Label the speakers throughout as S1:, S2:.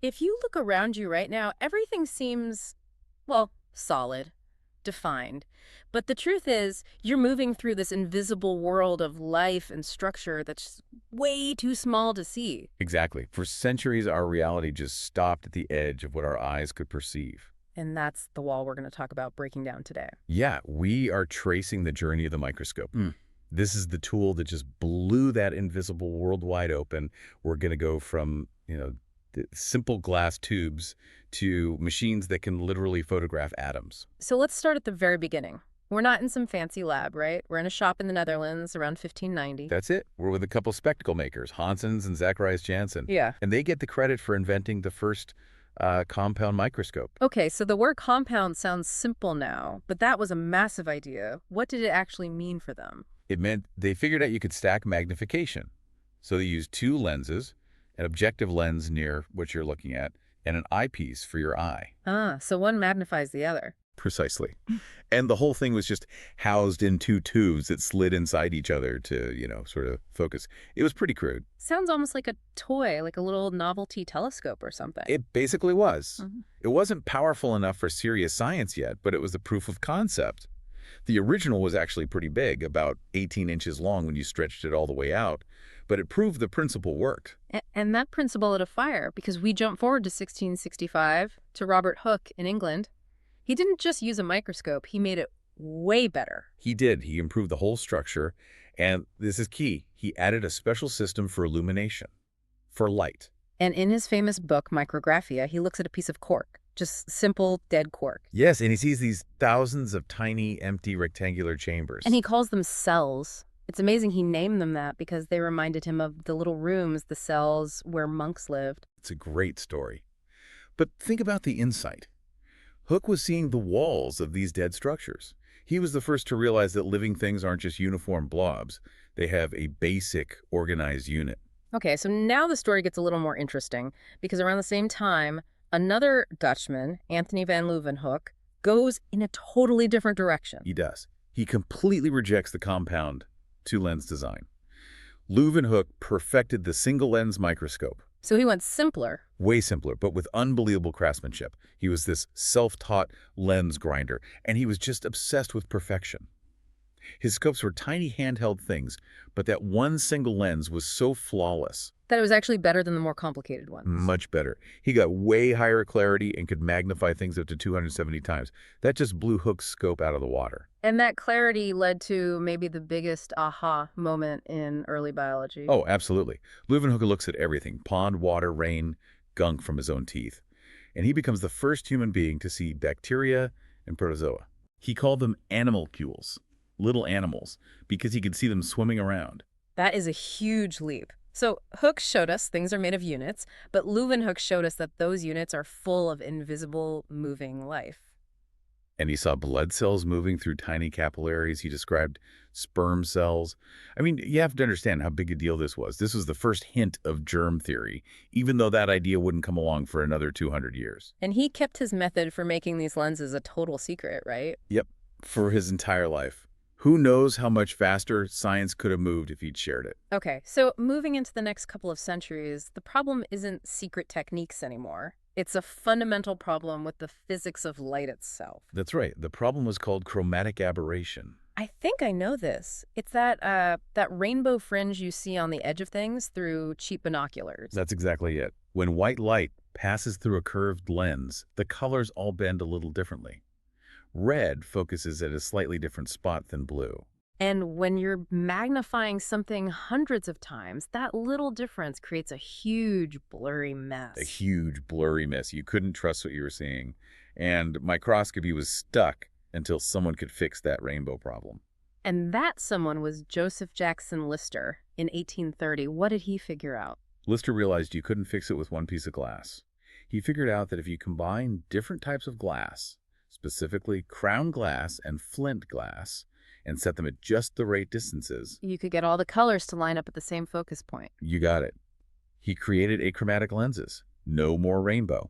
S1: If you look around you right now, everything seems, well, solid, defined. But the truth is, you're moving through this invisible world of life and structure that's way too small to see.
S2: Exactly. For centuries, our reality just stopped at the edge of what our eyes could perceive.
S1: And that's the wall we're going to talk about breaking down today.
S2: Yeah, we are tracing the journey of the microscope. This is the tool that just blew that invisible world wide open. We're going to go from, the simple glass tubes to machines that can literally photograph atoms.
S1: So let's start at the very beginning. We're not in some fancy lab, right? We're in a shop in the Netherlands around 1590.
S2: That's it. We're with a couple spectacle makers, Hans and Zacharias Janssen.
S1: Yeah.
S2: And they get the credit for inventing the first compound microscope.
S1: Okay, so the word compound sounds simple now, but that was a massive idea. What did it actually mean for them?
S2: It meant they figured out you could stack magnification. So they used two lenses, an objective lens near what you're looking at, and an eyepiece for your eye.
S1: Ah, so one magnifies the other.
S2: Precisely. And the whole thing was just housed in two tubes that slid inside each other to, sort of focus. It was pretty crude.
S1: Sounds almost like a toy, like a little novelty telescope or something.
S2: It basically was.
S1: Mhm.
S2: It wasn't powerful enough for serious science yet, but it was the proof of concept. The original was actually pretty big, about 18 inches long when you stretched it all the way out, but it proved the principle worked.
S1: And that principle lit a fire, because we jump forward to 1665 to Robert Hooke in England. He didn't just use a microscope, he made it way better.
S2: He did. He improved the whole structure, and this is key. He added a special system for illumination, for light.
S1: And in his famous book, Micrographia, he looks at a piece of cork, just simple, dead cork.
S2: Yes, and he sees these thousands of tiny, empty, rectangular chambers.
S1: And he calls them cells. It's amazing he named them that because they reminded him of the little rooms, the cells where monks lived.
S2: It's a great story. But think about the insight. Hooke was seeing the walls of these dead structures. He was the first to realize that living things aren't just uniform blobs. They have a basic, organized unit.
S1: Okay, so now the story gets a little more interesting because around the same time, another Dutchman, Anthony van Leeuwenhoek, goes in a totally different direction.
S2: He does. He completely rejects the compound two-lens design. Leeuwenhoek perfected the single-lens microscope.
S1: So he went simpler.
S2: Way simpler, but with unbelievable craftsmanship. He was this self-taught lens grinder, and he was just obsessed with perfection. His scopes were tiny handheld things, but that one single lens was so flawless.
S1: That it was actually better than the more complicated ones.
S2: Much better. He got way higher clarity and could magnify things up to 270 times. That just blew Hooke's scope out of the water.
S1: And that clarity led to maybe the biggest aha moment in early biology.
S2: Oh, absolutely. Leeuwenhoek looks at everything, pond, water, rain, gunk from his own teeth. And he becomes the first human being to see bacteria and protozoa. He called them animalcules, little animals, because he could see them swimming around.
S1: That is a huge leap. So Hooke showed us things are made of units, but Leeuwenhoek showed us that those units are full of invisible, moving life.
S2: And he saw blood cells moving through tiny capillaries. He described sperm cells. I mean, you have to understand how big a deal this was. This was the first hint of germ theory, even though that idea wouldn't come along for another 200 years.
S1: And he kept his method for making these lenses a total secret, right?
S2: Yep, for his entire life. Who knows how much faster science could have moved if he'd shared it.
S1: Okay, so moving into the next couple of centuries, the problem isn't secret techniques anymore. It's a fundamental problem with the physics of light itself.
S2: That's right. The problem was called chromatic aberration.
S1: I think I know this. It's that rainbow fringe you see on the edge of things through cheap binoculars.
S2: That's exactly it. When white light passes through a curved lens, the colors all bend a little differently. Red focuses at a slightly different spot than blue.
S1: And when you're magnifying something hundreds of times, that little difference creates a huge blurry mess.
S2: A huge blurry mess. You couldn't trust what you were seeing. And microscopy was stuck until someone could fix that rainbow problem.
S1: And that someone was Joseph Jackson Lister in 1830. What did he figure out?
S2: Lister realized you couldn't fix it with one piece of glass. He figured out that if you combine different types of glass, specifically crown glass and flint glass, and set them at just the right distances,
S1: You could get all the colors to line up at the same focus point.
S2: you got it. He created achromatic lenses. No more rainbow.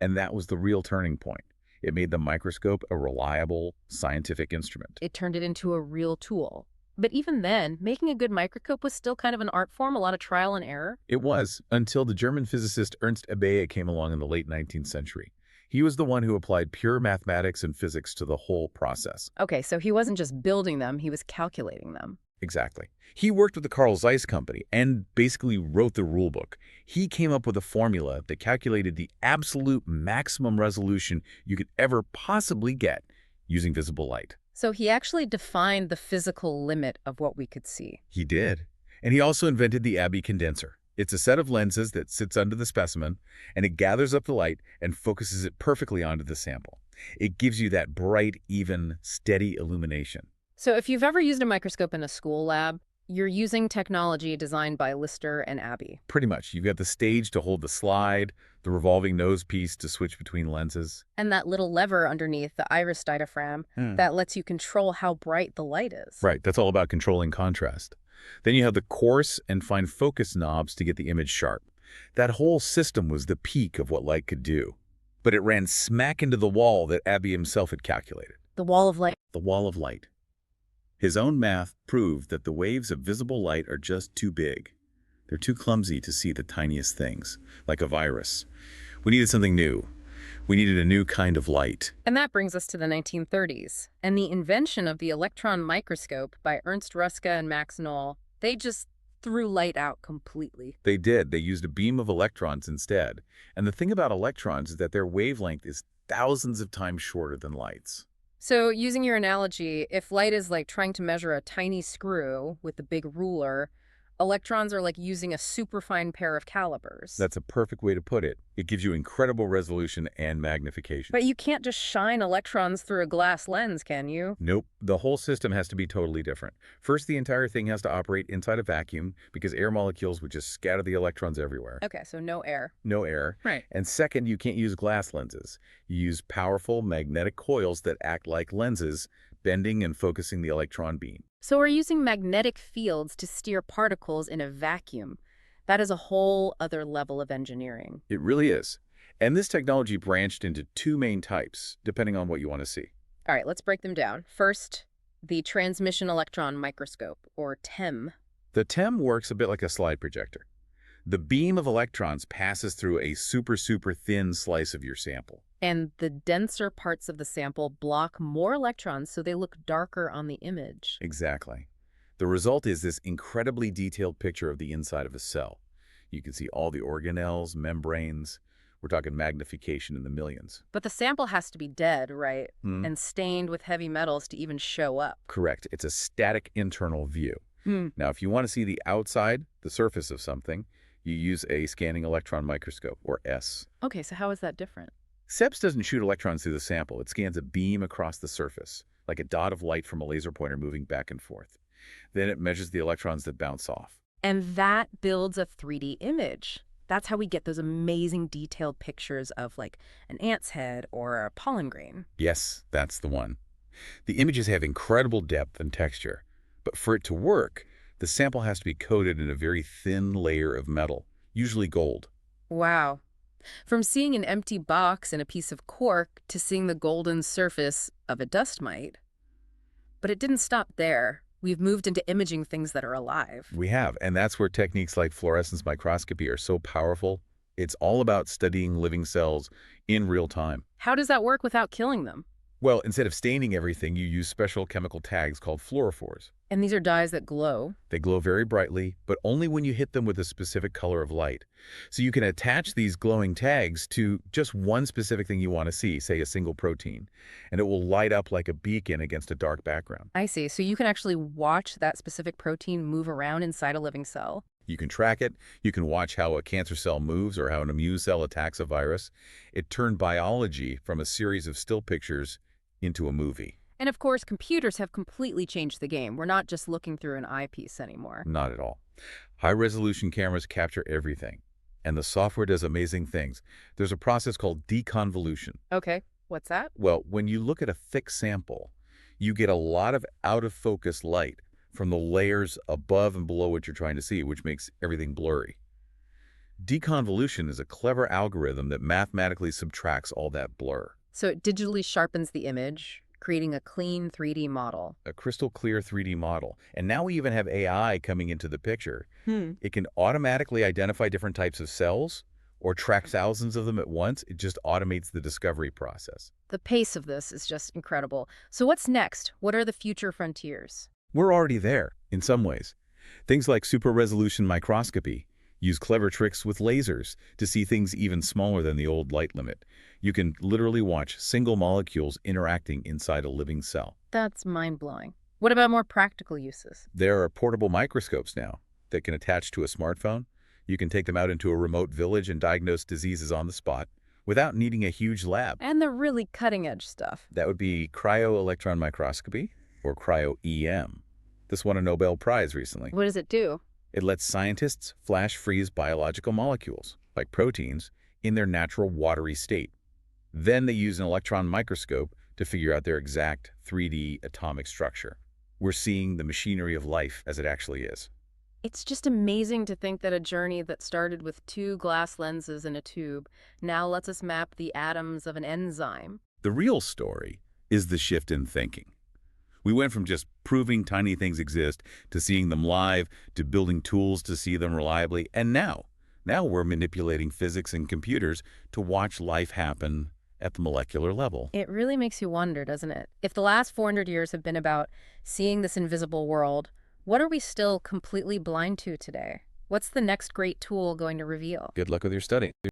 S2: And that was the real turning point. It made the microscope a reliable scientific instrument.
S1: It turned it into a real tool. But even then, making a good microscope was still kind of an art form, a lot of trial and error.
S2: It was, until the German physicist Ernst Abbe came along in the late 19th century. He was the one who applied pure mathematics and physics to the whole process.
S1: Okay, so he wasn't just building them, he was calculating them.
S2: Exactly. He worked with the Carl Zeiss Company and basically wrote the rule book. He came up with a formula that calculated the absolute maximum resolution you could ever possibly get using visible light.
S1: So he actually defined the physical limit of what we could see.
S2: He did. And he also invented the Abbe condenser. It's a set of lenses that sits under the specimen, and it gathers up the light and focuses it perfectly onto the sample. It gives you that bright, even, steady illumination.
S1: So if you've ever used a microscope in a school lab, you're using technology designed by Lister and Abbe.
S2: Pretty much. You've got the stage to hold the slide, the revolving nose piece to switch between lenses.
S1: And that little lever underneath the iris diaphragm that lets you control how bright the light is.
S2: Right, that's all about controlling contrast. Then you have the coarse and fine focus knobs to get the image sharp. That whole system was the peak of what light could do. But it ran smack into the wall that Abbe himself had calculated.
S1: The wall of light.
S2: The wall of light. His own math proved that the waves of visible light are just too big. They're too clumsy to see the tiniest things, like a virus. We needed something new. We needed a new kind of light.
S1: And that brings us to the 1930s, and the invention of the electron microscope by Ernst Ruska and Max Knoll. They just threw light out completely.
S2: They did. They used a beam of electrons instead. And the thing about electrons is that their wavelength is thousands of times shorter than light's.
S1: So using your analogy, if light is like trying to measure a tiny screw with a big ruler, electrons are like using a superfine pair of calipers.
S2: That's a perfect way to put it. It gives you incredible resolution and magnification.
S1: But you can't just shine electrons through a glass lens, can you?
S2: Nope. The whole system has to be totally different. First, the entire thing has to operate inside a vacuum because air molecules would just scatter the electrons everywhere.
S1: Okay, so no air.
S2: No air.
S1: Right.
S2: And second, you can't use glass lenses. You use powerful magnetic coils that act like lenses, bending and focusing the electron beam.
S1: So we're using magnetic fields to steer particles in a vacuum. That is a whole other level of engineering.
S2: It really is. And this technology branched into two main types, depending on what you want to see.
S1: All right, let's break them down. First, the transmission electron microscope, or TEM.
S2: The TEM works a bit like a slide projector. The beam of electrons passes through a super thin slice of your sample.
S1: And the denser parts of the sample block more electrons so they look darker on the image.
S2: Exactly. The result is this incredibly detailed picture of the inside of a cell. You can see all the organelles, membranes. We're talking magnification in the millions.
S1: But the sample has to be dead, right?
S2: Hmm.
S1: And stained with heavy metals to even show up.
S2: Correct. It's a static internal view. Now, if you want to see the outside, the surface of something, you use a scanning electron microscope, or S.
S1: Okay, so how is that different?
S2: SEPS doesn't shoot electrons through the sample. It scans a beam across the surface, like a dot of light from a laser pointer moving back and forth. Then it measures the electrons that bounce off.
S1: And that builds a 3D image. That's how we get those amazing detailed pictures of like an ant's head or a pollen grain.
S2: Yes, that's the one. The images have incredible depth and texture, but for it to work, the sample has to be coated in a very thin layer of metal, usually gold.
S1: Wow. From seeing an empty box and a piece of cork to seeing the golden surface of a dust mite. But it didn't stop there. We've moved into imaging things that are alive.
S2: We have, and that's where techniques like fluorescence microscopy are so powerful. It's all about studying living cells in real time.
S1: How does that work without killing them?
S2: Well, instead of staining everything, you use special chemical tags called fluorophores.
S1: And these are dyes that glow.
S2: They glow very brightly, but only when you hit them with a specific color of light. So you can attach these glowing tags to just one specific thing you want to see, say a single protein, and it will light up like a beacon against a dark background.
S1: I see. So you can actually watch that specific protein move around inside a living cell.
S2: You can track it. You can watch how a cancer cell moves or how an immune cell attacks a virus. It turned biology from a series of still pictures into a movie.
S1: And of course, computers have completely changed the game. We're not just looking through an eyepiece anymore.
S2: Not at all. High-resolution cameras capture everything, and the software does amazing things. There's a process called deconvolution.
S1: Okay, what's that?
S2: Well, when you look at a thick sample, you get a lot of out-of-focus light from the layers above and below what you're trying to see, which makes everything blurry. Deconvolution is a clever algorithm that mathematically subtracts all that blur.
S1: So it digitally sharpens the image, creating a clean 3D model.
S2: A crystal clear 3D model. And now we even have AI coming into the picture.
S1: Hmm.
S2: It can automatically identify different types of cells or track thousands of them at once. It just automates the discovery process.
S1: The pace of this is just incredible. So what's next? What are the future frontiers?
S2: We're already there, in some ways. Things like super-resolution microscopy use clever tricks with lasers to see things even smaller than the old light limit. You can literally watch single molecules interacting inside a living cell.
S1: That's mind-blowing. What about more practical uses?
S2: There are portable microscopes now that can attach to a smartphone. You can take them out into a remote village and diagnose diseases on the spot without needing a huge lab.
S1: And the really cutting-edge stuff.
S2: That would be cryo-electron microscopy, or cryo-EM. This won a Nobel Prize recently.
S1: What does it do?
S2: It lets scientists flash freeze biological molecules, like proteins, in their natural watery state. Then they use an electron microscope to figure out their exact 3D atomic structure. We're seeing the machinery of life as it actually is.
S1: It's just amazing to think that a journey that started with 2 glass lenses in a tube now lets us map the atoms of an enzyme.
S2: The real story is the shift in thinking. We went from just proving tiny things exist to seeing them live, to building tools to see them reliably, and now we're manipulating physics and computers to watch life happen at the molecular level.
S1: It really makes you wonder, doesn't it? If the last 400 years have been about seeing this invisible world, what are we still completely blind to today? What's the next great tool going to reveal?
S2: Good luck with your study.